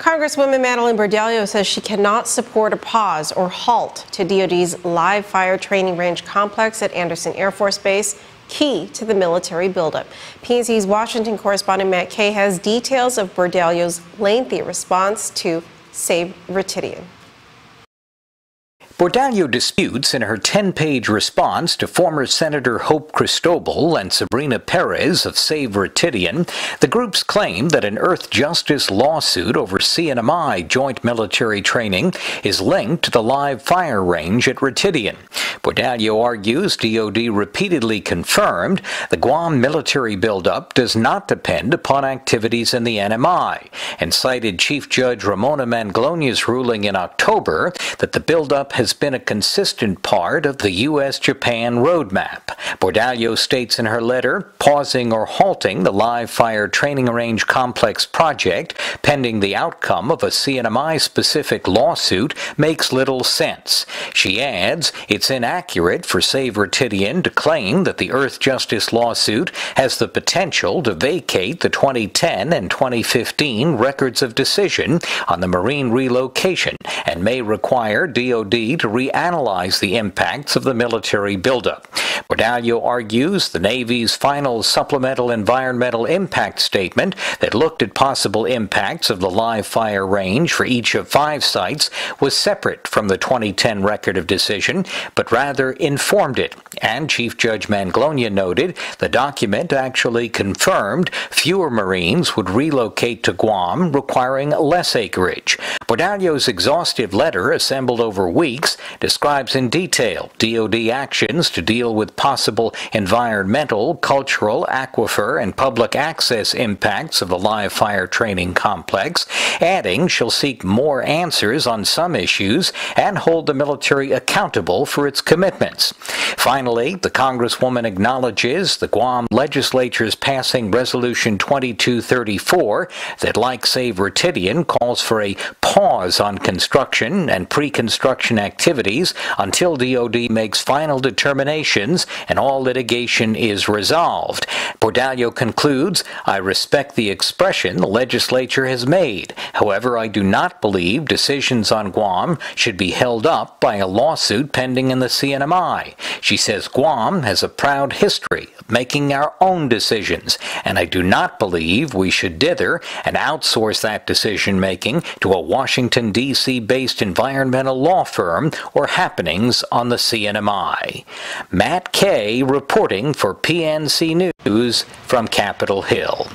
Congresswoman Madeleine Bordallo says she cannot support a pause or halt to DoD's live fire training range complex at Andersen Air Force Base, key to the military buildup. PNC's Washington correspondent Matt Kay has details of Bordallo's lengthy response to Save Ritidian. Bordallo disputes in her 10-page response to former Senator Hope Cristobal and Sabrina Perez of Save Ritidian the groups claim that an Earth Justice lawsuit over CNMI joint military training is linked to the live fire range at Ritidian. Bordallo argues DoD repeatedly confirmed the GUAM military buildup does not depend upon activities in the NMI, and cited Chief Judge Ramona Manglonia's ruling in October that the buildup has been a consistent part of the U.S.-Japan roadmap. Bordallo states in her letter, pausing or halting the live fire training range complex project pending the outcome of a CNMI-specific lawsuit makes little sense. She adds, it's inaccurate for Save Ritidian to claim that the Earth Justice lawsuit has the potential to vacate the 2010 and 2015 records of decision on the Marine relocation and may require DoD to reanalyze the impacts of the military buildup. Bordallo argues the Navy's final supplemental environmental impact statement that looked at possible impacts of the live fire range for each of 5 sites was separate from the 2010 record of decision, but rather informed it. And Chief Judge Manglonia noted the document actually confirmed fewer Marines would relocate to Guam, requiring less acreage. Bordallo's exhaustive letter, assembled over weeks, describes in detail DoD actions to deal with possible environmental, cultural, aquifer, and public access impacts of the live fire training complex, adding she'll seek more answers on some issues and hold the military accountable for its commitments. Finally, the Congresswoman acknowledges the Guam legislature's passing Resolution 2234 that, like Save Ritidian, calls for a pause on construction and pre-construction activities until DoD makes final determinations and all litigation is resolved. Bordallo concludes, I respect the expression the legislature has made. However, I do not believe decisions on Guam should be held up by a lawsuit pending in the CNMI. She says Guam has a proud history of making our own decisions, and I do not believe we should dither and outsource that decision-making to a Washington, D.C. based environmental law firm or happenings on the CNMI. Matt Kay reporting for PNC News from Capitol Hill.